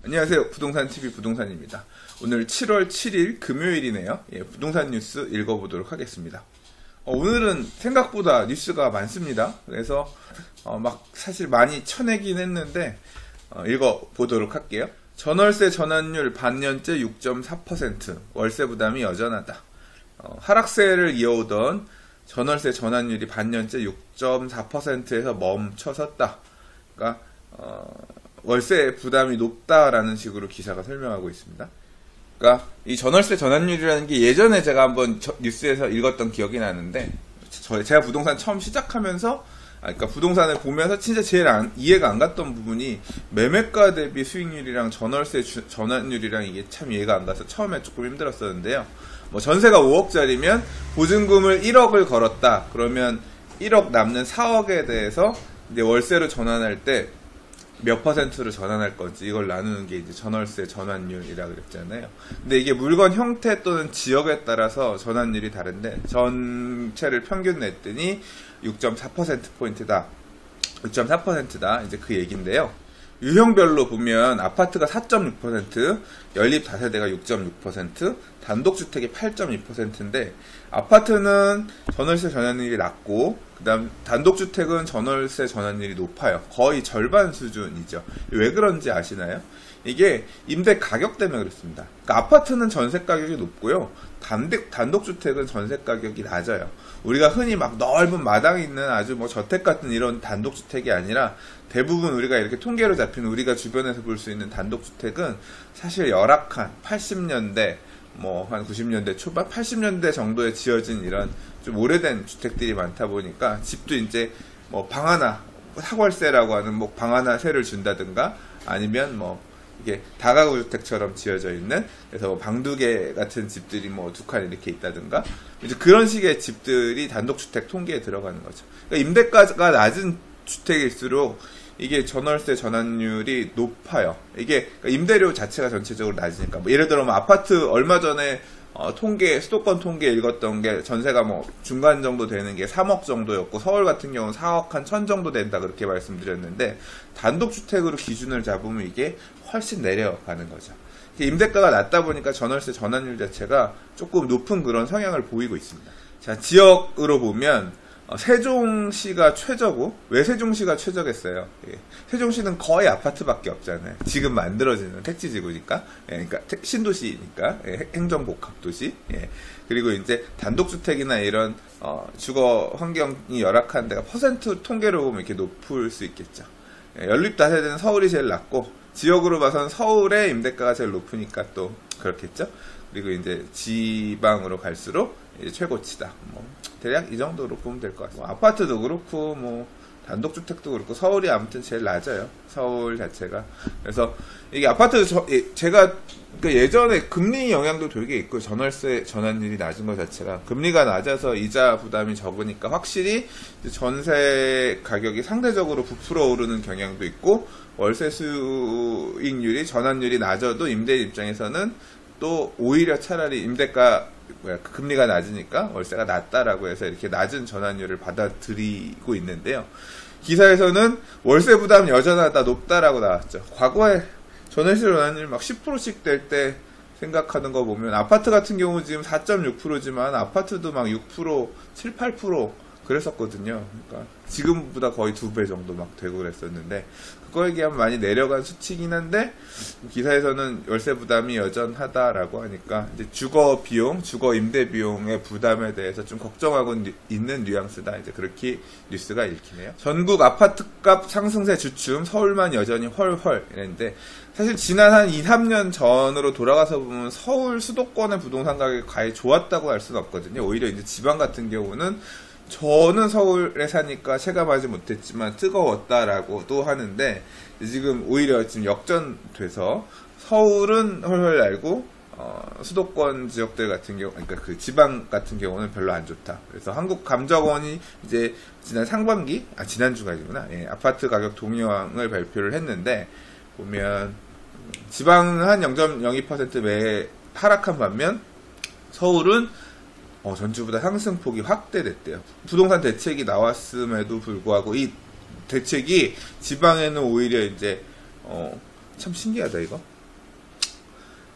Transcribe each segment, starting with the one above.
안녕하세요. 부동산TV 부동산입니다. 오늘 7월 7일 금요일이네요. 부동산 뉴스 읽어보도록 하겠습니다. 오늘은 생각보다 뉴스가 많습니다. 그래서 사실 많이 쳐내긴 했는데 읽어보도록 할게요. 전월세 전환율 반년째 6.4%, 월세 부담이 여전하다. 하락세를 이어오던 전월세 전환율이 반년째 6.4%에서 멈춰섰다. 그러니까 월세 부담이 높다라는 식으로 기사가 설명하고 있습니다. 그러니까 이 전월세 전환율이라는 게 예전에 제가 한번 뉴스에서 읽었던 기억이 나는데, 제가 부동산 처음 시작하면서 그러니까 부동산을 보면서 진짜 제일 이해가 안 갔던 부분이 매매가 대비 수익률이랑 전월세 전환율이랑 이게 참 이해가 안 가서 처음에 조금 힘들었었는데요. 전세가 5억짜리면 보증금을 1억을 걸었다. 그러면 1억 남는 4억에 대해서 이제 월세로 전환할 때 몇 퍼센트로 전환할 건지 이걸 나누는 게 이제 전월세 전환율이라 그랬잖아요. 근데 이게 물건 형태 또는 지역에 따라서 전환율이 다른데, 전체를 평균 냈더니 6.4%포인트다. 6.4%다. 이제 그 얘기인데요. 유형별로 보면 아파트가 4.6%, 연립 다세대가 6.6%, 단독주택이 8.2%인데, 아파트는 전월세 전환율이 낮고, 그 다음 단독주택은 전월세 전환율이 높아요. 거의 절반 수준이죠. 왜 그런지 아시나요? 이게 임대 가격 때문에 그렇습니다. 그러니까 아파트는 전세 가격이 높고요, 단독주택은 전세 가격이 낮아요. 우리가 흔히 막 넓은 마당이 있는 아주 저택 같은 이런 단독주택이 아니라, 대부분 우리가 이렇게 통계로 잡힌 우리가 주변에서 볼 수 있는 단독주택은 사실 열악한 80년대 한 90년대 초반, 80년대 정도에 지어진 이런 좀 오래된 주택들이 많다 보니까, 집도 이제 방 하나, 사월세라고 하는 방 하나 세를 준다든가, 아니면 이게 다가구 주택처럼 지어져 있는, 그래서 방 두 개 같은 집들이 두 칸 이렇게 있다든가, 이제 그런 식의 집들이 단독주택 통계에 들어가는 거죠. 그러니까 임대가가 낮은 주택일수록 이게 전월세 전환율이 높아요. 이게 임대료 자체가 전체적으로 낮으니까. 예를 들어 아파트 얼마 전에 수도권 통계 읽었던 게, 전세가 중간 정도 되는 게 3억 정도였고, 서울 같은 경우는 4억 한 1000 정도 된다 그렇게 말씀드렸는데, 단독주택으로 기준을 잡으면 이게 훨씬 내려가는 거죠. 임대가가 낮다 보니까 전월세 전환율 자체가 조금 높은 그런 성향을 보이고 있습니다. 자, 지역으로 보면 세종시가 최저고, 왜 세종시가 최저겠어요? 세종시는 거의 아파트밖에 없잖아요. 지금 만들어지는 택지지구니까, 그러니까 신도시니까, 행정복합도시. 그리고 이제 단독주택이나 이런 주거 환경이 열악한 데가 퍼센트 통계로 보면 이렇게 높을 수 있겠죠. 연립다세대는 서울이 제일 낮고, 지역으로 봐서는 서울의 임대가가 제일 높으니까 또 그렇겠죠. 그리고 이제 지방으로 갈수록 이제 최고치다. 대략 이 정도로 보면 될 것 같아요. 아파트도 그렇고 단독주택도 그렇고 서울이 아무튼 제일 낮아요. 서울 자체가. 그래서 이게 아파트 제가 예전에 금리 영향도 되게 있고, 전월세 전환율이 낮은 것 자체가 금리가 낮아서 이자 부담이 적으니까 확실히 전세 가격이 상대적으로 부풀어 오르는 경향도 있고, 월세 수익률이 전환율이 낮아도 임대 입장에서는 또 오히려 차라리 금리가 낮으니까 월세가 낮다라고 해서 이렇게 낮은 전환율을 받아들이고 있는데요. 기사에서는 월세 부담 여전하다, 높다라고 나왔죠. 과거에 전월세 전환율 10%씩 될 때 생각하는 거 보면, 아파트 같은 경우 지금 4.6%지만 아파트도 6%, 7, 8% 그랬었거든요. 그러니까 지금보다 거의 2배 정도 되고 그랬었는데, 그거에 비하면 많이 내려간 수치긴 한데, 기사에서는 월세 부담이 여전하다라고 하니까 이제 주거 비용, 주거 임대 비용의 부담에 대해서 좀 걱정하고 있는 뉘앙스다. 이제 그렇게 뉴스가 읽히네요. 전국 아파트값 상승세 주춤, 서울만 여전히 헐헐 이랬는데, 사실 지난 한 2, 3년 전으로 돌아가서 보면 서울 수도권의 부동산 가격이 과히 좋았다고 할 수는 없거든요. 오히려 이제 지방 같은 경우는, 저는 서울에 사니까 체감하지 못했지만 뜨거웠다라고도 하는데, 지금 오히려 지금 역전돼서 서울은 헐헐 날고, 수도권 지역들 같은 경우, 그러니까 그 지방 같은 경우는 별로 안 좋다. 그래서 한국감정원이 이제 지난주가 아니구나. 아파트 가격 동향을 발표를 했는데, 보면 지방은 한 0.02% 매 하락한 반면, 서울은 전주보다 상승폭이 확대됐대요. 부동산 대책이 나왔음에도 불구하고 이 대책이 지방에는 오히려 이제 참 신기하다 이거.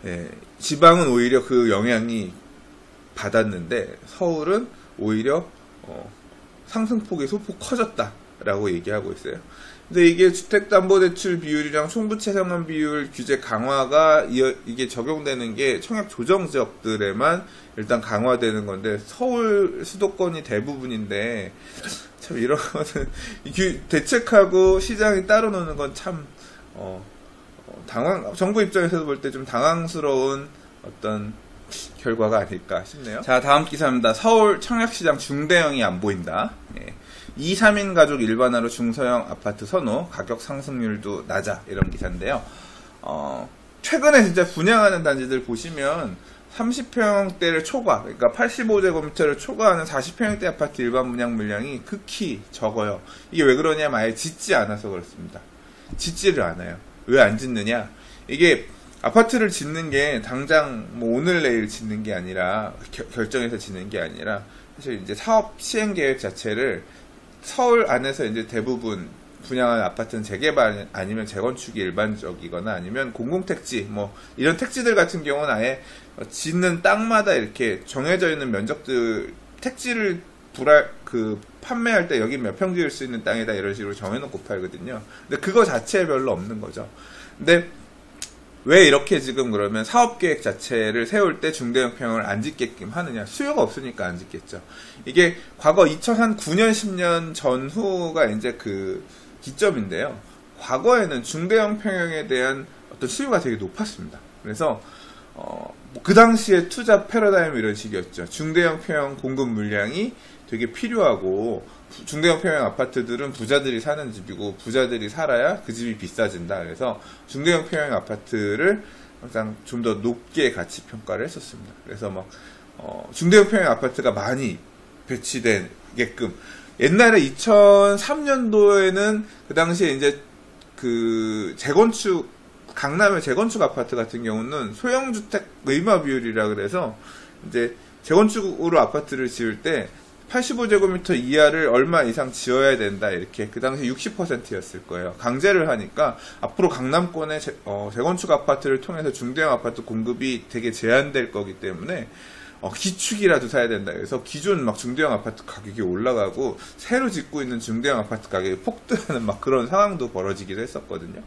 예, 지방은 오히려 그 영향이 받았는데 서울은 오히려 상승폭이 소폭 커졌다라고 얘기하고 있어요. 근데 이게 주택담보대출 비율이랑 총부채상환 비율 규제 강화가 이게 적용되는 게 청약 조정 지역들에만 일단 강화되는 건데 서울 수도권이 대부분인데 참 이런 거는 대책하고 시장이 따로 노는 건 참 정부 입장에서도 볼 때 좀 당황스러운 어떤 결과가 아닐까 싶네요. 자, 다음 기사입니다. 서울 청약시장 중대형이 안 보인다. 예. 2, 3인 가족 일반화로 중소형 아파트 선호, 가격 상승률도 낮아. 이런 기사인데요. 최근에 진짜 분양하는 단지들 보시면 30평대를 초과, 그러니까 85제곱미터를 초과하는 40평대 아파트 일반 분양 물량이 극히 적어요. 이게 왜 그러냐면 아예 짓지 않아서 그렇습니다. 짓지를 않아요. 왜 안 짓느냐? 이게 아파트를 짓는 게 당장 뭐 오늘 내일 짓는 게 아니라 결정해서 짓는 게 아니라 사실 이제 사업 시행 계획 자체를 서울 안에서 이제 대부분 분양하는 아파트는 재개발 아니면 재건축이 일반적이거나 아니면 공공택지 뭐 이런 택지들 같은 경우는 아예 짓는 땅마다 이렇게 정해져 있는 면적들 택지를 판매할 때 여기 몇 평 지을 수 있는 땅이다 이런 식으로 정해놓고 팔거든요. 근데 그거 자체에 별로 없는 거죠. 근데 왜 이렇게 지금 그러면 사업계획 자체를 세울 때 중대형 평형을 안 짓게끔 하느냐? 수요가 없으니까 안 짓겠죠. 이게 과거 2009년, 10년 전후가 이제 그 기점인데요. 과거에는 중대형 평형에 대한 어떤 수요가 되게 높았습니다. 그래서 그 당시에 투자 패러다임 이런 식이었죠. 중대형 평형 공급 물량이 되게 필요하고 중대형 평형 아파트들은 부자들이 사는 집이고 부자들이 살아야 그 집이 비싸진다. 그래서 중대형 평형 아파트를 항상 좀 더 높게 가치 평가를 했었습니다. 그래서 막 중대형 평형 아파트가 많이 배치되게끔 옛날에 2003년도에는 그 당시에 이제 그 강남의 재건축 아파트 같은 경우는 소형주택 의마 비율이라 그래서 이제 재건축으로 아파트를 지을 때 85제곱미터 이하를 얼마 이상 지어야 된다 이렇게 그 당시 60%였을 거예요. 강제를 하니까 앞으로 강남권의 재건축 아파트를 통해서 중대형 아파트 공급이 되게 제한될 거기 때문에 기축이라도 사야 된다. 그래서 기존 막 중대형 아파트 가격이 올라가고 새로 짓고 있는 중대형 아파트 가격이 폭등하는 막 그런 상황도 벌어지기도 했었거든요.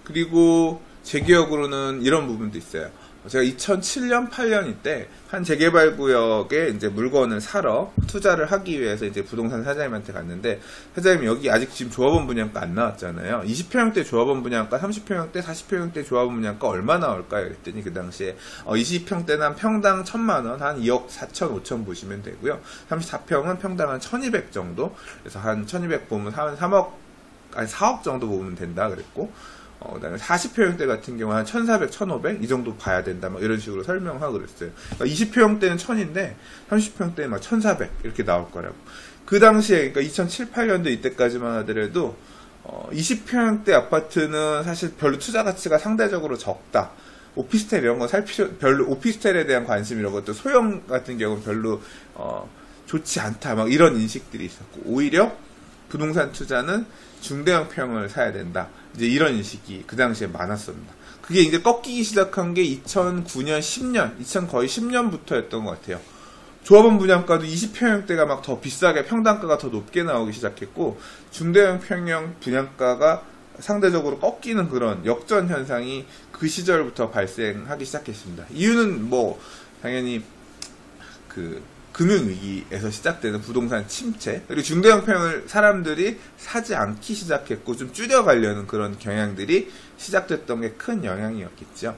그리고 제 기억으로는 이런 부분도 있어요. 제가 2007년, 8년 때 한 재개발 구역에 이제 물건을 사러 투자를 하기 위해서 이제 부동산 사장님한테 갔는데 사장님 여기 아직 지금 조합원 분양가 안 나왔잖아요. 20평형대 조합원 분양가, 30평형대, 40평형대 조합원 분양가 얼마 나올까요? 그랬더니 그 당시에 20평대는 한 평당 1,000만 원, 한 2억 4천, 5천 보시면 되고요. 34평은 평당 한 1,200 정도. 그래서 한 1,200 보면 한 4억 정도 보면 된다 그랬고. 그다음에 40평형대 같은 경우 한 1,400, 1,500 이 정도 봐야 된다 막 이런 식으로 설명하고 그랬어요. 그러니까 20평형대는 1,000인데 30평대는 막 1,400 이렇게 나올 거라고. 그 당시에 그러니까 2007, 8년도 이때까지만 하더라도 20평형대 아파트는 사실 별로 투자 가치가 상대적으로 적다. 오피스텔 이런 거 별로 오피스텔에 대한 관심 이런 것도 소형 같은 경우는 별로 좋지 않다 막 이런 인식들이 있었고 오히려 부동산 투자는 중대형 평을 사야 된다. 이제 이런 인식이 그 당시에 많았습니다. 그게 이제 꺾이기 시작한 게 2009년, 10년, 거의 10년부터였던 것 같아요. 조합원 분양가도 20평형대가 막 더 비싸게 평당가가 더 높게 나오기 시작했고 중대형 평형 분양가가 상대적으로 꺾이는 그런 역전 현상이 그 시절부터 발생하기 시작했습니다. 이유는 뭐 당연히 그 금융위기에서 시작되는 부동산 침체 그리고 중대형 평을 사람들이 사지 않기 시작했고 좀 줄여가려는 그런 경향들이 시작됐던 게 큰 영향이었겠죠.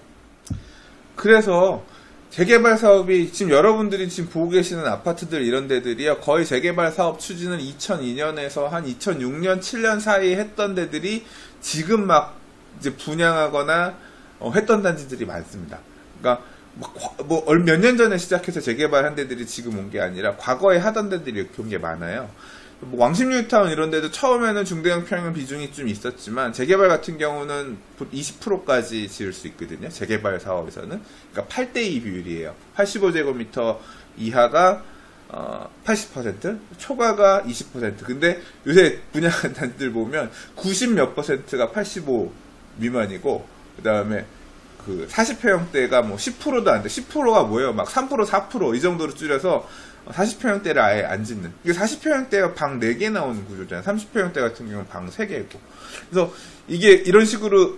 그래서 재개발 사업이 지금 여러분들이 지금 보고 계시는 아파트들 이런 데들이요 거의 재개발 사업 추진을 2002년에서 한 2006년 7년 사이에 했던 데들이 지금 막 이제 분양하거나 했던 단지들이 많습니다. 그러니까 몇 년 전에 시작해서 재개발한 데들이 지금 온 게 아니라 과거에 하던 데들이 이렇게 온 게 많아요. 왕십리타운 이런 데도 처음에는 중대형 평형 비중이 좀 있었지만 재개발 같은 경우는 20%까지 지을 수 있거든요. 재개발 사업에서는. 그러니까 8대2 비율이에요. 85제곱미터 이하가 80%, 초과가 20%. 근데 요새 분양한 단지들 보면 90몇 %가 85 미만이고 그 다음에 그 40평대가 뭐 10%도 안 돼. 10%가 뭐예요? 막 3%, 4% 이 정도로 줄여서 40평대를 아예 안 짓는. 이게 40평대가 방 4개 나오는 구조잖아요. 30평대 같은 경우는 방 3개고. 그래서 이게 이런 식으로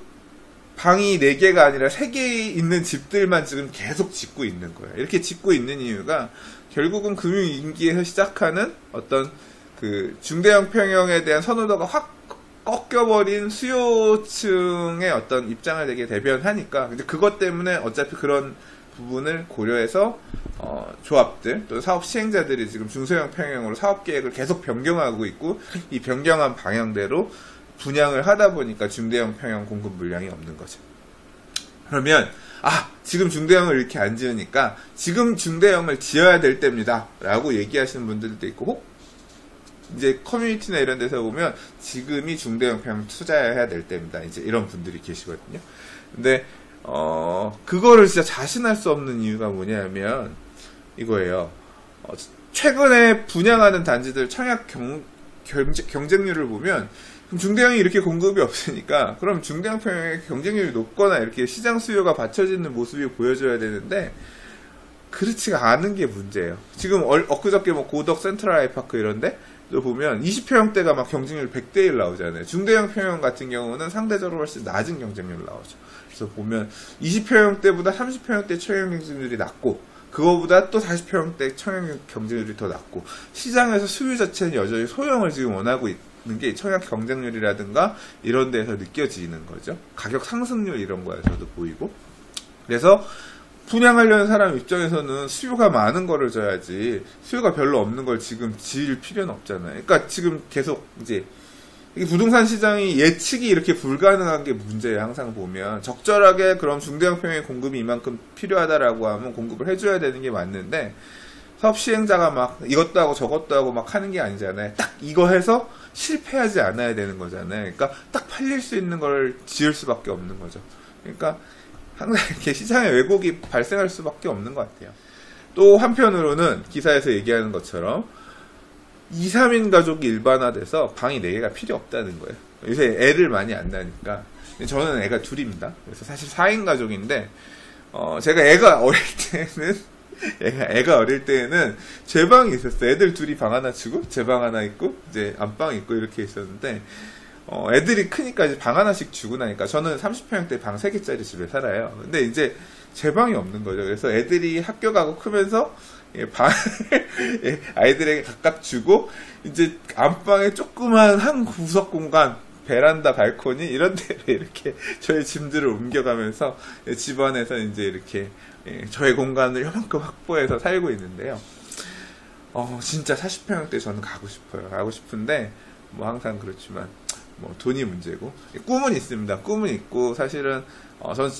방이 4개가 아니라 3개 있는 집들만 지금 계속 짓고 있는 거예요. 이렇게 짓고 있는 이유가 결국은 금융위기에서 시작하는 어떤 그 중대형 평형에 대한 선호도가 확 꺾여버린 수요층의 어떤 입장을 되게 대변하니까, 근데 그것 때문에 어차피 그런 부분을 고려해서 조합들 또 사업 시행자들이 지금 중소형 평형으로 사업 계획을 계속 변경하고 있고, 이 변경한 방향대로 분양을 하다 보니까 중대형 평형 공급 물량이 없는 거죠. 그러면 지금 중대형을 이렇게 안 지으니까 지금 중대형을 지어야 될 때입니다 라고 얘기하시는 분들도 있고, 혹 이제 커뮤니티나 이런 데서 보면 지금이 중대형 평형 투자해야 될 때입니다, 이제 이런 분들이 계시거든요. 근데 그거를 진짜 자신할 수 없는 이유가 뭐냐면 이거예요. 최근에 분양하는 단지들 청약 경쟁률을 보면 중대형이 이렇게 공급이 없으니까 그럼 중대형 평형의 경쟁률이 높거나 이렇게 시장 수요가 받쳐지는 모습이 보여줘야 되는데 그렇지가 않은 게 문제예요. 지금 엊그저께 뭐 고덕 센트럴 아이파크 이런데 또 보면 20평대가 막 경쟁률 100대1 나오잖아요. 중대형 평형 같은 경우는 상대적으로 훨씬 낮은 경쟁률 나오죠. 그래서 보면 20평대보다 30평대 청약 경쟁률이 낮고, 그거보다 또 40평대 청약 경쟁률이 더 낮고, 시장에서 수요 자체는 여전히 소형을 지금 원하고 있는 게 청약 경쟁률이라든가 이런 데서 느껴지는 거죠. 가격 상승률 이런 거에서도 보이고. 그래서 분양하려는 사람 입장에서는 수요가 많은 거를 줘야지, 수요가 별로 없는 걸 지금 지을 필요는 없잖아요. 그러니까 지금 계속 이제 부동산 시장이 예측이 이렇게 불가능한 게 문제예요. 항상 보면 적절하게 그럼 중대형 평형의 공급이 이만큼 필요하다라고 하면 공급을 해줘야 되는 게 맞는데, 사업 시행자가 막 이것도 하고 저것도 하고 막 하는 게 아니잖아요. 딱 이거 해서 실패하지 않아야 되는 거잖아요. 그러니까 딱 팔릴 수 있는 걸 지을 수밖에 없는 거죠. 그러니까 항상 이렇게 시장에 왜곡이 발생할 수밖에 없는 것 같아요. 또 한편으로는 기사에서 얘기하는 것처럼 2, 3인 가족이 일반화돼서 방이 4개가 필요 없다는 거예요. 요새 애를 많이 안 낳으니까. 저는 애가 둘입니다. 그래서 사실 4인 가족인데, 제가 애가 어릴 때는 제 방이 있었어요. 애들 둘이 방 하나 치고, 제 방 하나 있고, 이제 안방 있고 이렇게 있었는데, 애들이 크니까 이제 방 하나씩 주고 나니까 저는 30평대 방 3개짜리 집에 살아요. 근데 이제 제 방이 없는 거죠. 그래서 애들이 학교 가고 크면서 방을 아이들에게 각각 주고, 이제 안방에 조그만 한 구석 공간, 베란다, 발코니 이런 데로 이렇게 저의 짐들을 옮겨가면서 집안에서 이제 이렇게 저의 공간을 요만큼 확보해서 살고 있는데요. 진짜 40평대 저는 가고 싶어요. 가고 싶은데 뭐 항상 그렇지만 뭐 돈이 문제고, 꿈은 있습니다. 꿈은 있고, 사실은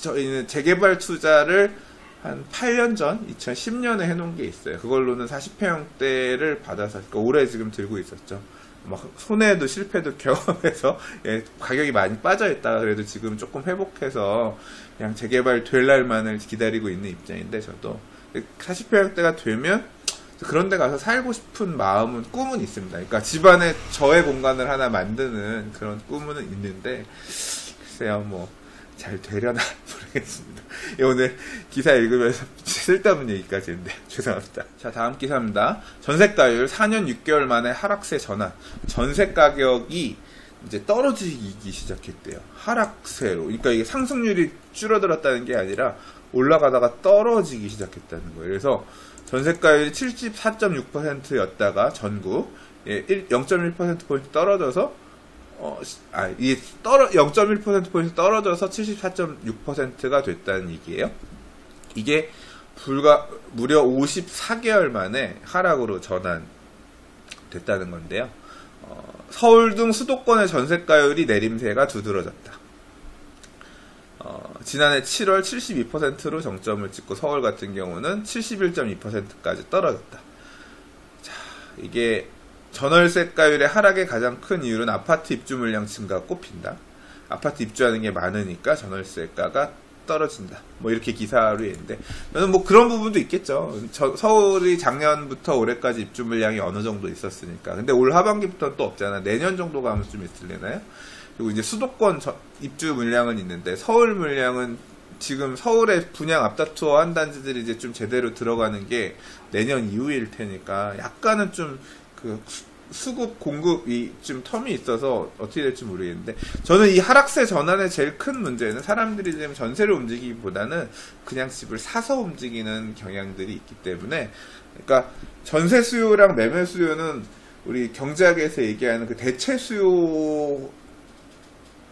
저희는 재개발 투자를 한 8년 전 2010년에 해놓은 게 있어요. 그걸로는 40평대를 받아서, 그러니까 올해 지금 들고 있었죠. 막 손해도 실패도 경험해서 가격이 많이 빠져있다가 그래도 지금 조금 회복해서 그냥 재개발 될 날만을 기다리고 있는 입장인데, 저도 40평대가 되면 그런 데 가서 살고 싶은 마음은, 꿈은 있습니다. 그러니까 집안에 저의 공간을 하나 만드는 그런 꿈은 있는데, 글쎄요, 뭐 잘 되려나 모르겠습니다. 오늘 기사 읽으면서 쓸데없는 얘기까지 했는데 죄송합니다. 자, 다음 기사입니다. 전세가율 4년 6개월 만에 하락세 전환. 전세 가격이 이제 떨어지기 시작했대요. 하락세로. 그러니까 이게 상승률이 줄어들었다는 게 아니라 올라가다가 떨어지기 시작했다는 거예요. 그래서 전세가율이 74.6%였다가 전국 0.1%포인트 떨어져서 이게 0.1%포인트 떨어져서 74.6%가 됐다는 얘기예요. 이게 무려 54개월 만에 하락으로 전환됐다는 건데요. 서울 등 수도권의 전세가율이 내림세가 두드러졌다. 지난해 7월 72%로 정점을 찍고 서울 같은 경우는 71.2%까지 떨어졌다. 자, 이게 전월세가율의 하락의 가장 큰 이유는 아파트 입주 물량 증가가 꼽힌다. 아파트 입주하는 게 많으니까 전월세가가 떨어진다. 뭐 이렇게 기사로 했는데, 저는 뭐 그런 부분도 있겠죠. 서울이 작년부터 올해까지 입주 물량이 어느 정도 있었으니까. 근데 올 하반기부터는 또 없잖아. 내년 정도 가면 좀 있을래나요? 그리고 이제 수도권 입주 물량은 있는데 서울 물량은 지금 서울에 분양 앞다투어 한 단지들이 이제 좀 제대로 들어가는 게 내년 이후일 테니까 약간은 좀 그 수급 공급이 좀 텀이 있어서 어떻게 될지 모르겠는데, 저는 이 하락세 전환의 제일 큰 문제는 사람들이 지금 전세를 움직이기보다는 그냥 집을 사서 움직이는 경향들이 있기 때문에, 그러니까 전세 수요랑 매매 수요는 우리 경제학에서 얘기하는 그 대체 수요가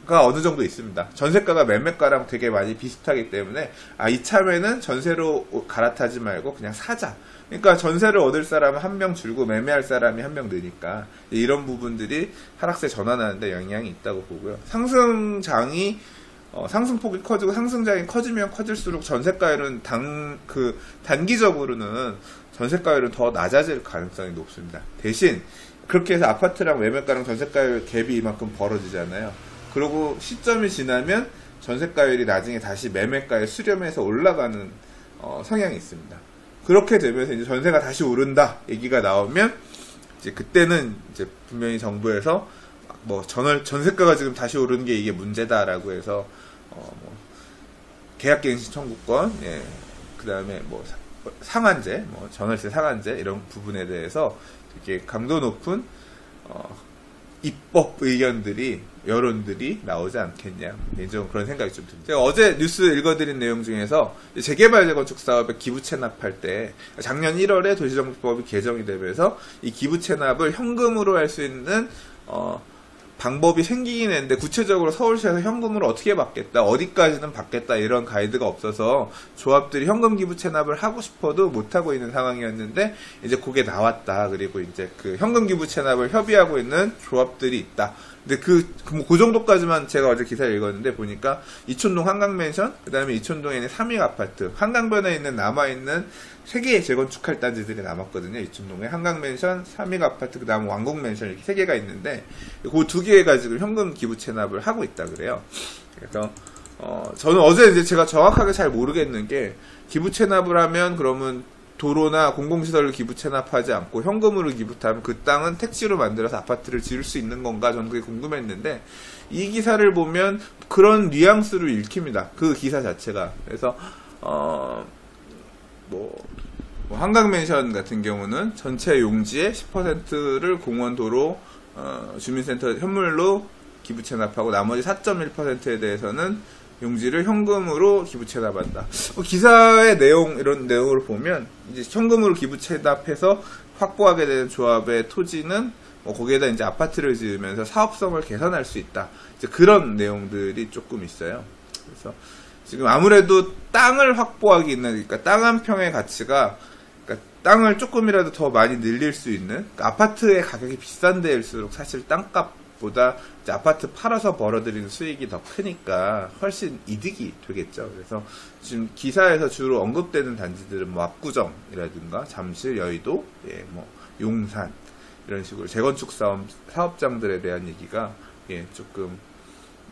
어느 정도 있습니다. 전세가가 매매가랑 되게 많이 비슷하기 때문에 이참에는 전세로 갈아타지 말고 그냥 사자. 그러니까 전세를 얻을 사람은 한 명 줄고 매매할 사람이 한 명 느니까 이런 부분들이 하락세 전환하는데 영향이 있다고 보고요. 상승장이 상승폭이 커지고 상승장이 커지면 커질수록 전세가율은 단기적으로는 전세가율은 더 낮아질 가능성이 높습니다. 대신 그렇게 해서 아파트랑 매매가랑 전세가율 갭이 이만큼 벌어지잖아요. 그리고 시점이 지나면 전세가율이 나중에 다시 매매가에 수렴해서 올라가는 성향이 있습니다. 그렇게 되면서 이제 전세가 다시 오른다 얘기가 나오면 이제 그때는 이제 분명히 정부에서 뭐 전세가가 지금 다시 오르는 게 이게 문제다라고 해서 계약갱신 청구권, 예, 그다음에 뭐 상한제, 뭐 전월세 상한제 이런 부분에 대해서 되게 강도 높은 입법 의견들이, 여론들이 나오지 않겠냐. 개인적으로 그런 생각이 좀 듭니다. 제가 어제 뉴스 읽어드린 내용 중에서 재개발 재건축 사업에 기부 체납할 때 작년 1월에 도시정비법이 개정이 되면서 이 기부 체납을 현금으로 할 수 있는 방법이 생기긴 했는데, 구체적으로 서울시에서 현금으로 어떻게 받겠다, 어디까지는 받겠다 이런 가이드가 없어서 조합들이 현금 기부 체납을 하고 싶어도 못하고 있는 상황이었는데, 이제 그게 나왔다. 그리고 이제 그 현금 기부 체납을 협의하고 있는 조합들이 있다. 근데 그 정도까지만 제가 어제 기사를 읽었는데 보니까 이촌동 한강맨션, 그 다음에 이촌동에 있는 삼익 아파트, 한강변에 있는 남아있는 3개의 재건축할 단지들이 남았거든요. 이촌동에 한강맨션, 삼익 아파트, 그 다음 왕곡맨션 이렇게 3개가 있는데 그 2개가 지금 현금 기부 체납을 하고 있다 그래요. 그래서 저는 어제 이제 제가 정확하게 잘 모르겠는 게, 기부 체납을 하면 그러면 도로나 공공시설을 기부 체납하지 않고 현금으로 기부하면 그 땅은 택지로 만들어서 아파트를 지을 수 있는 건가, 저는 그게 궁금했는데 이 기사를 보면 그런 뉘앙스로 읽힙니다. 그 기사 자체가. 그래서 한강맨션 같은 경우는 전체 용지의 10%를 공원, 도로, 주민센터 현물로 기부 체납하고 나머지 4.1%에 대해서는 용지를 현금으로 기부 체납한다. 기사의 내용, 이런 내용을 보면 이제 현금으로 기부 체납해서 확보하게 되는 조합의 토지는 거기에다 이제 아파트를 지으면서 사업성을 개선할 수 있다. 이제 그런 내용들이 조금 있어요. 그래서 지금 아무래도 땅을 확보하기는, 그러니까 땅 한 평의 가치가, 그러니까 땅을 조금이라도 더 많이 늘릴 수 있는, 그러니까 아파트의 가격이 비싼 데일수록 사실 땅값보다 이제 아파트 팔아서 벌어들이는 수익이 더 크니까 훨씬 이득이 되겠죠. 그래서 지금 기사에서 주로 언급되는 단지들은 뭐 압구정이라든가 잠실, 여의도, 예, 뭐 용산 이런 식으로 재건축 사업장들에 대한 얘기가 조금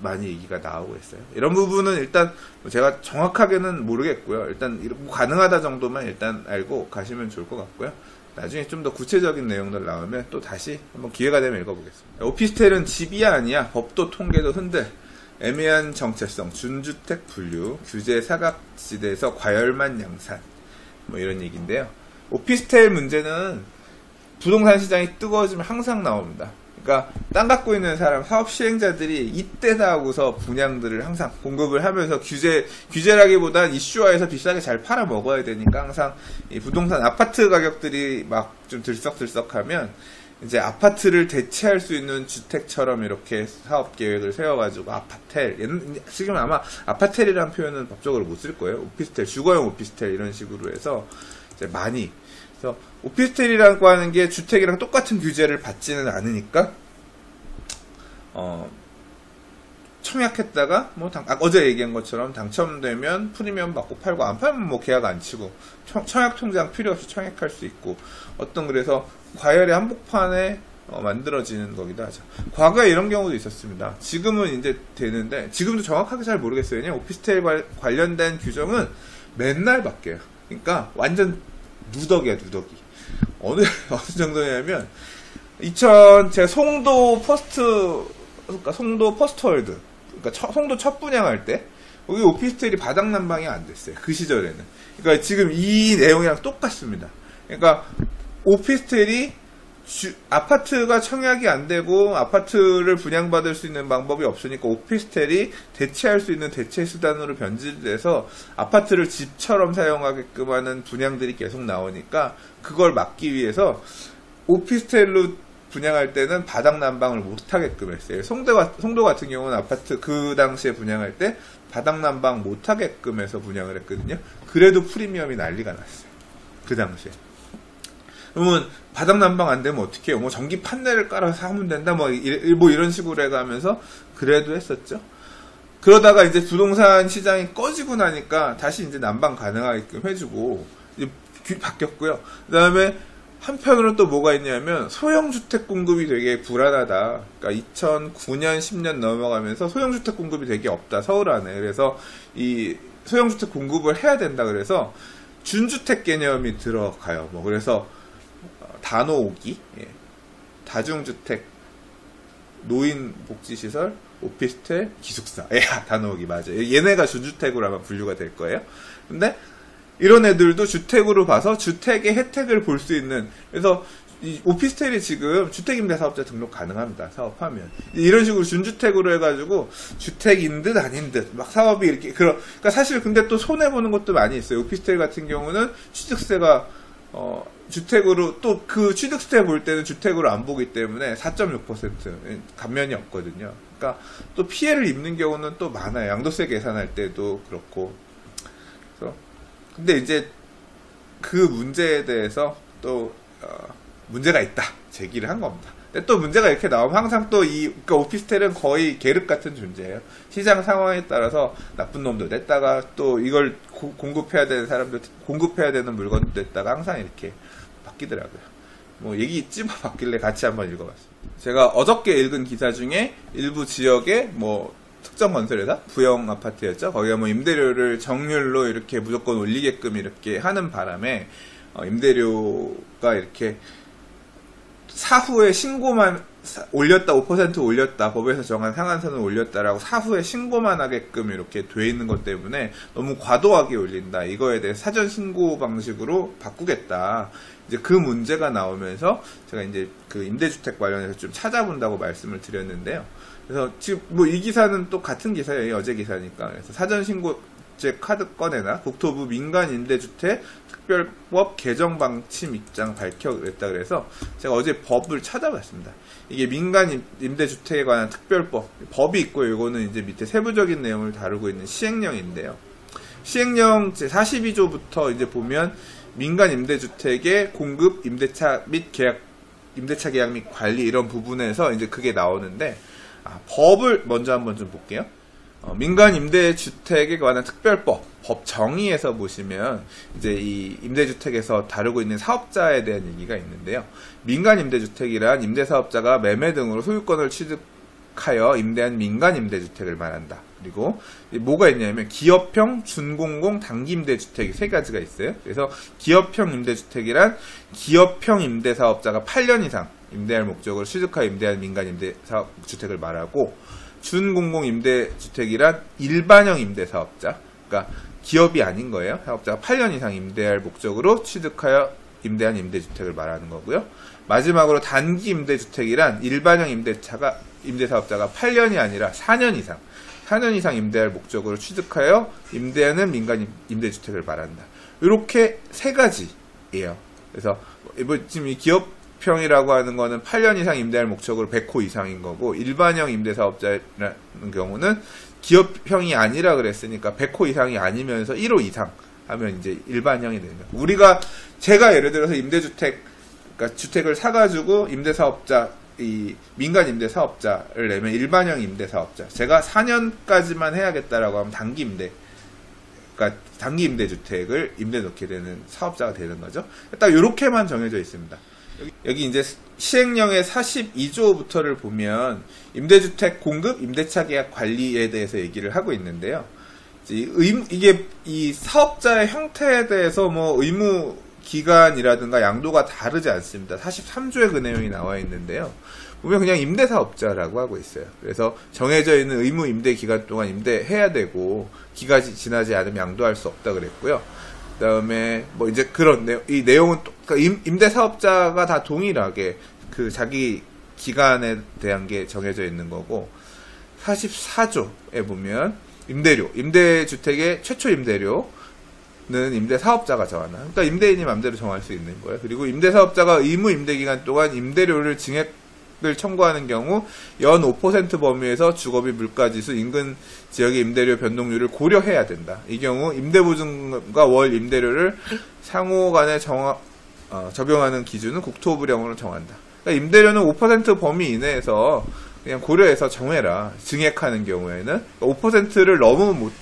많이 얘기가 나오고 있어요. 이런 부분은 일단 제가 정확하게는 모르겠고요. 일단 가능하다 정도만 일단 알고 가시면 좋을 것 같고요. 나중에 좀 더 구체적인 내용들 나오면 또 다시 한번 기회가 되면 읽어보겠습니다. 오피스텔은 집이야 아니야? 법도 통계도 흔들. 애매한 정체성, 준주택 분류, 규제 사각지대에서 과열만 양산. 뭐 이런 얘기인데요. 오피스텔 문제는 부동산 시장이 뜨거워지면 항상 나옵니다. 그러니까 땅 갖고 있는 사람, 사업 시행자들이 이때다 하고서 분양들을 항상 공급을 하면서 규제라기보단 이슈화해서 비싸게 잘 팔아 먹어야 되니까 항상 이 부동산 아파트 가격들이 막 좀 들썩들썩하면 이제 아파트를 대체할 수 있는 주택처럼 이렇게 사업 계획을 세워가지고 아파텔, 지금 아마 아파텔이라는 표현은 법적으로 못 쓸 거예요. 오피스텔, 주거용 오피스텔 이런 식으로 해서 이제 많이. 그래서 오피스텔이라고 하는 게 주택이랑 똑같은 규제를 받지는 않으니까 청약했다가 어제 얘기한 것처럼 당첨되면 프리미엄 받고 팔고, 안 팔면 뭐 계약 안 치고 청약 통장 필요 없이 청약할 수 있고, 그래서 과열의 한복판에 만들어지는 거기도 하죠. 과거에 이런 경우도 있었습니다. 지금은 이제 되는데, 지금도 정확하게 잘 모르겠어요. 왜냐면 오피스텔 관련된 규정은 맨날 바뀌어요. 그러니까 완전 누더기야, 누더기. 어느 정도냐면, 제가 송도 퍼스트 그러니까 송도 퍼스트월드, 그러니까 송도 첫 분양할 때 여기 오피스텔이 바닥 난방이 안 됐어요. 그 시절에는. 그러니까 지금 이 내용이랑 똑같습니다. 그러니까 오피스텔이 아파트가 청약이 안 되고 아파트를 분양받을 수 있는 방법이 없으니까 오피스텔이 대체할 수 있는 대체 수단으로 변질돼서 아파트를 집처럼 사용하게끔 하는 분양들이 계속 나오니까 그걸 막기 위해서 오피스텔로 분양할 때는 바닥 난방을 못 하게끔 했어요. 송도 같은 경우는 아파트 그 당시에 분양할 때 바닥 난방 못 하게끔 해서 분양을 했거든요. 그래도 프리미엄이 난리가 났어요. 그 당시에. 그러면 바닥 난방 안 되면 어떻게 해요? 뭐 전기 판넬을 깔아서 하면 된다, 뭐 이런 식으로 해가면서 그래도 했었죠. 그러다가 이제 부동산 시장이 꺼지고 나니까 다시 이제 난방 가능하게끔 해주고 이제 바뀌었고요. 그 다음에 한편으로 또 뭐가 있냐면 소형주택 공급이 되게 불안하다. 그러니까 2009년, 10년 넘어가면서 소형주택 공급이 되게 없다, 서울 안에. 그래서 이 소형주택 공급을 해야 된다. 그래서 준주택 개념이 들어가요. 뭐 그래서 단오오기, 다중주택, 노인복지시설, 오피스텔, 기숙사. 단오오기 맞아요. 얘네가 준주택으로 아마 분류가 될 거예요. 근데 이런 애들도 주택으로 봐서 주택의 혜택을 볼 수 있는, 그래서 이 오피스텔이 지금 주택임대사업자 등록 가능합니다. 사업하면. 이런 식으로 준주택으로 해가지고 주택인 듯 아닌 듯 막 사업이 이렇게 그러니까 사실 근데 또 손해보는 것도 많이 있어요. 오피스텔 같은 경우는 취득세가 주택으로 또 그 취득세 볼 때는 주택으로 안 보기 때문에 4.6% 감면이 없거든요. 그러니까 또 피해를 입는 경우는 또 많아요. 양도세 계산할 때도 그렇고. 그래서 근데 이제 그 문제에 대해서 또 문제가 있다 제기를 한 겁니다. 근데 또 문제가 이렇게 나오면 항상 또 그러니까 오피스텔은 거의 계륵 같은 존재예요. 시장 상황에 따라서 나쁜 놈도 냈다가 또 이걸 공급해야 되는 사람들, 공급해야 되는 물건도 냈다가 항상 이렇게 바뀌더라고요. 뭐 얘기 있지 뭐 바뀔래 같이 한번 읽어봤습니다. 제가 어저께 읽은 기사 중에 일부 지역에 뭐 특정 건설회사 부영 아파트였죠. 거기가 뭐 임대료를 정률로 이렇게 무조건 올리게끔 이렇게 하는 바람에 임대료가 이렇게 사후에 신고만 올렸다, 5% 올렸다, 법에서 정한 상한선을 올렸다라고 사후에 신고만 하게끔 이렇게 돼 있는 것 때문에 너무 과도하게 올린다. 이거에 대해 사전 신고 방식으로 바꾸겠다. 이제 그 문제가 나오면서 제가 이제 그 임대주택 관련해서 좀 찾아본다고 말씀을 드렸는데요. 그래서 지금 뭐 이 기사는 또 같은 기사예요. 어제 기사니까. 그래서 사전 신고제 카드 꺼내나 국토부 민간임대주택 특별법 개정 방침 입장 밝혀냈다 그래서 제가 어제 법을 찾아봤습니다. 이게 민간임대주택에 관한 특별법 법이 있고 이거는 이제 밑에 세부적인 내용을 다루고 있는 시행령인데요. 시행령 제42조부터 이제 보면 민간임대주택의 공급, 임대차 및 계약, 임대차 계약 및 관리 이런 부분에서 이제 그게 나오는데 법을 먼저 한번 좀 볼게요. 민간임대주택에 관한 특별법, 법 정의에서 보시면 이제 이 임대주택에서 다루고 있는 사업자에 대한 얘기가 있는데요. 민간임대주택이란 임대사업자가 매매 등으로 소유권을 취득하여 임대한 민간임대주택을 말한다. 그리고 뭐가 있냐면 기업형, 준공공, 단기임대주택이 세 가지가 있어요. 그래서 기업형 임대주택이란 기업형 임대사업자가 8년 이상 임대할 목적으로 취득하여 임대한 민간임대주택을 말하고, 준공공 임대주택이란 일반형 임대사업자, 그러니까 기업이 아닌 거예요. 사업자가 8년 이상 임대할 목적으로 취득하여 임대한 임대주택을 말하는 거고요. 마지막으로 단기 임대주택이란 일반형 임대사업자가 8년이 아니라 4년 이상 임대할 목적으로 취득하여 임대하는 민간 임대주택을 말한다. 이렇게 세 가지예요. 그래서 지금 이 기업형이라고 하는 거는 8년 이상 임대할 목적으로 100호 이상인 거고, 일반형 임대사업자라는 경우는 기업형이 아니라 그랬으니까 100호 이상이 아니면서 1호 이상 하면 이제 일반형이 되는 거예요. 제가 예를 들어서 그러니까 주택을 사가지고 임대사업자, 이 민간 임대사업자를 내면 일반형 임대사업자, 제가 4년까지만 해야겠다라고 하면 그러니까 단기 임대주택을 임대 놓게 되는 사업자가 되는 거죠. 딱 이렇게만 정해져 있습니다. 여기 이제 시행령의 42조부터를 보면 임대주택 공급, 임대차 계약 관리에 대해서 얘기를 하고 있는데요. 이게 이 사업자의 형태에 대해서 뭐 의무 기간이라든가 양도가 다르지 않습니다. 43조에 그 내용이 나와 있는데요. 보면 그냥 임대사업자라고 하고 있어요. 그래서 정해져 있는 의무 임대 기간 동안 임대해야 되고 기간이 지나지 않으면 양도할 수 없다 그랬고요. 그다음에 뭐 이제 그런 이 내용은 그러니까 임대사업자가 다 동일하게 그 자기 기간에 대한 게 정해져 있는 거고 44조에 보면 임대료, 임대주택의 최초 임대료는 임대사업자가 정하나. 그러니까 임대인이 마음대로 정할 수 있는 거예요. 그리고 임대사업자가 의무 임대기간 동안 임대료를 증액을 청구하는 경우 연 5% 범위에서 주거비, 물가지수, 인근 지역의 임대료 변동률을 고려해야 된다. 이 경우 임대보증금과 월 임대료를 상호간에 적용하는 기준은 국토부령으로 정한다. 그러니까 임대료는 5% 범위 이내에서 그냥 고려해서 정해라. 증액하는 경우에는 5%를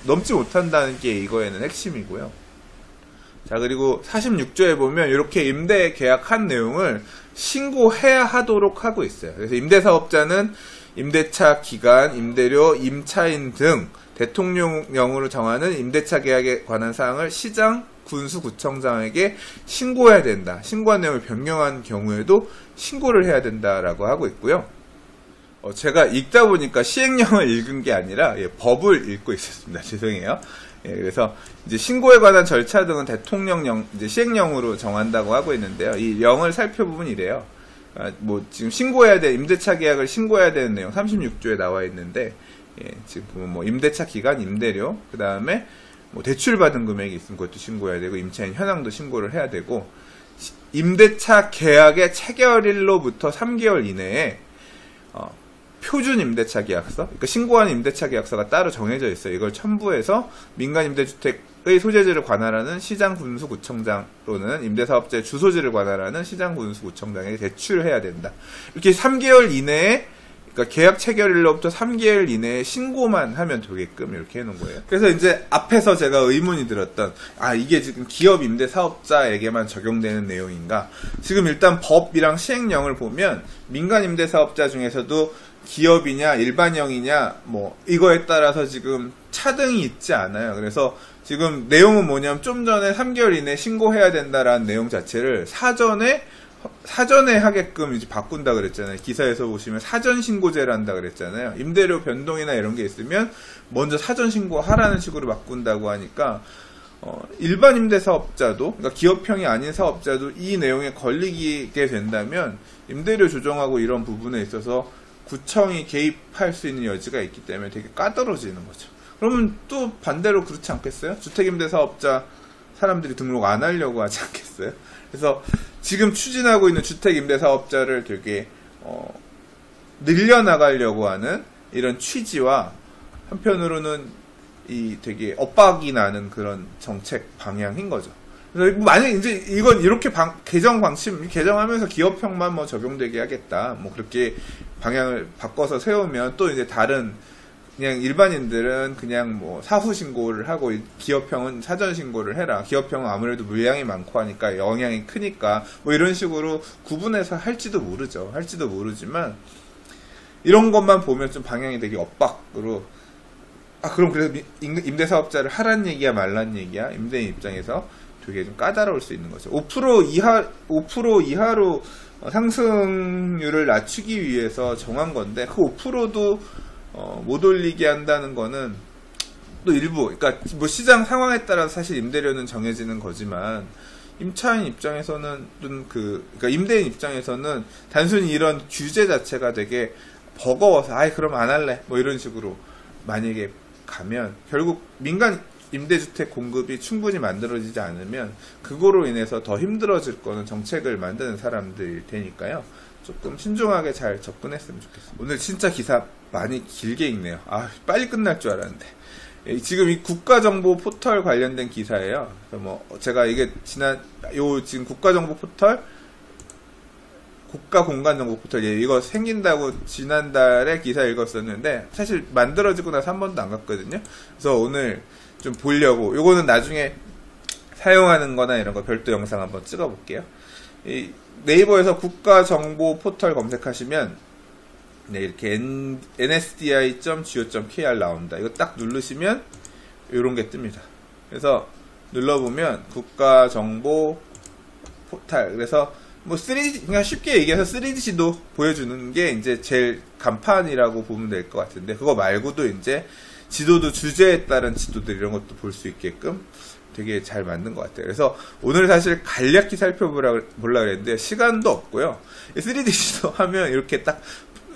넘지 못한다는 게 이거에는 핵심이고요. 자, 그리고 46조에 보면 이렇게 임대 계약한 내용을 신고해야 하도록 하고 있어요. 그래서 임대사업자는 임대차 기간, 임대료, 임차인 등 대통령령으로 정하는 임대차 계약에 관한 사항을 시장, 군수, 구청장에게 신고해야 된다. 신고한 내용을 변경한 경우에도 신고를 해야 된다라고 하고 있고요. 제가 읽다 보니까 시행령을 읽은 게 아니라 법을 읽고 있었습니다. 죄송해요. 그래서 이제 신고에 관한 절차 등은 대통령령, 이제 시행령으로 정한다고 하고 있는데요. 이 령을 살펴보면 이래요. 뭐 지금 신고해야 돼, 임대차 계약을 신고해야 되는 내용 36조에 나와 있는데, 지금 보면 뭐 임대차 기간, 임대료, 그 다음에 뭐 대출 받은 금액이 있으면 그것도 신고해야 되고, 임차인 현황도 신고를 해야 되고, 임대차 계약의 체결일로부터 3개월 이내에 표준 임대차 계약서, 그러니까 신고한 임대차 계약서가 따로 정해져 있어요. 이걸 첨부해서 민간 임대주택의 소재지를 관할하는 시장, 군수, 구청장 또는 임대사업자의 주소지를 관할하는 시장, 군수, 구청장에게 제출해야 된다. 이렇게 3개월 이내에, 그러니까 계약 체결일로부터 3개월 이내에 신고만 하면 되게끔 이렇게 해놓은 거예요. 그래서 이제 앞에서 제가 의문이 들었던, 이게 지금 기업 임대사업자에게만 적용되는 내용인가? 지금 일단 법이랑 시행령을 보면 민간 임대사업자 중에서도 기업이냐 일반형이냐 뭐 이거에 따라서 지금 차등이 있지 않아요. 그래서 지금 내용은 뭐냐면 좀 전에 3개월 이내에 신고해야 된다라는 내용 자체를 사전에 하게끔 이제 바꾼다 그랬잖아요. 기사에서 보시면 사전 신고제를 한다 그랬잖아요. 임대료 변동이나 이런 게 있으면 먼저 사전 신고하라는 식으로 바꾼다고 하니까 일반 임대사업자도, 그러니까 기업형이 아닌 사업자도 이 내용에 걸리게 된다면 임대료 조정하고 이런 부분에 있어서 구청이 개입할 수 있는 여지가 있기 때문에 되게 까다로워지는 거죠. 그러면 또 반대로 그렇지 않겠어요? 주택임대사업자 사람들이 등록 안 하려고 하지 않겠어요? 그래서 지금 추진하고 있는 주택임대사업자를 되게 늘려나가려고 하는 이런 취지와 한편으로는 이 되게 엇박이 나는 그런 정책 방향인 거죠. 그래서 만약 이제 이건 이렇게 개정하면서 기업형만 뭐 적용되게 하겠다, 뭐 그렇게 방향을 바꿔서 세우면 또 이제 다른 그냥 일반인들은 그냥 뭐 사후 신고를 하고 기업형은 사전 신고를 해라. 기업형은 아무래도 물량이 많고 하니까 영향이 크니까 뭐 이런 식으로 구분해서 할지도 모르지만 이런 것만 보면 좀 방향이 되게 엇박으로, 그럼 그래서 임대사업자를 하란 얘기야 말란 얘기야? 임대인 입장에서 되게 좀 까다로울 수 있는 거죠. 5% 이하로 상승률을 낮추기 위해서 정한 건데, 그 5%도 못 올리게 한다는 거는 또 일부, 그러니까 뭐 시장 상황에 따라서 사실 임대료는 정해지는 거지만, 임차인 입장에서는 그러니까 임대인 입장에서는 단순히 이런 규제 자체가 되게 버거워서 그럼 안 할래 뭐 이런 식으로 만약에 가면 결국 민간 임대주택 공급이 충분히 만들어지지 않으면 그거로 인해서 더 힘들어질 거는 정책을 만드는 사람들일 테니까요. 조금 신중하게 잘 접근했으면 좋겠습니다. 오늘 진짜 기사 많이 길게 읽네요. 빨리 끝날 줄 알았는데. 지금 이 국가정보 포털 관련된 기사예요. 그래서 뭐 제가 이게 지금 국가정보 포털, 국가공간정보 포털, 이거 생긴다고 지난달에 기사 읽었었는데 사실 만들어지고 나서 한 번도 안 갔거든요. 그래서 오늘 좀 보려고, 요거는 나중에 사용하는 거나 이런 거 별도 영상 한번 찍어 볼게요. 이 네이버에서 국가정보 포털 검색하시면 이렇게 nsdi.go.kr 나옵니다. 이거 딱 누르시면 요런 게 뜹니다. 그래서 눌러보면 국가정보 포털, 그래서 뭐 3D, 그냥 쉽게 얘기해서 3D 지도 보여주는 게 이제 제일 간판이라고 보면 될 것 같은데, 그거 말고도 이제 지도도 주제에 따른 지도들 이런 것도 볼 수 있게끔 되게 잘 만든 것 같아요. 그래서 오늘 사실 간략히 살펴보려고 그랬는데 시간도 없고요. 3D 지도 하면 이렇게 딱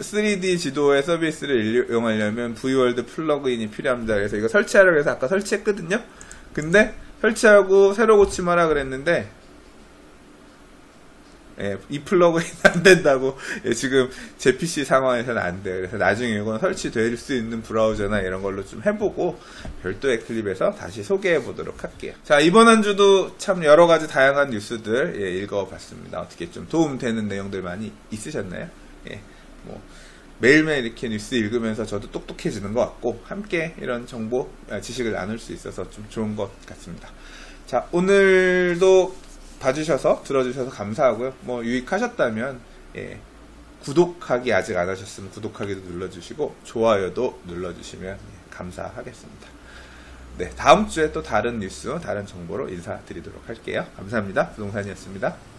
3D 지도의 서비스를 이용하려면 V월드 플러그인이 필요합니다. 그래서 이거 설치하라고 해서 아까 설치했거든요. 근데 설치하고 새로 고침하라 그랬는데 이 플러그인 안 된다고. 지금 제 PC 상황에서는 안 돼요. 그래서 나중에 이건 설치될 수 있는 브라우저나 이런 걸로 좀 해보고 별도의 클립에서 다시 소개해 보도록 할게요. 자, 이번 한 주도 참 여러 가지 다양한 뉴스들 읽어봤습니다. 어떻게 좀 도움되는 내용들 많이 있으셨나요? 뭐 매일매일 이렇게 뉴스 읽으면서 저도 똑똑해지는 것 같고, 함께 이런 정보, 지식을 나눌 수 있어서 좀 좋은 것 같습니다. 자, 오늘도 봐주셔서 들어주셔서 감사하고요. 뭐 유익하셨다면 구독하기 아직 안 하셨으면 구독하기도 눌러주시고 좋아요도 눌러주시면 감사하겠습니다. 네, 다음 주에 또 다른 뉴스, 다른 정보로 인사드리도록 할게요. 감사합니다. 부동산이었습니다.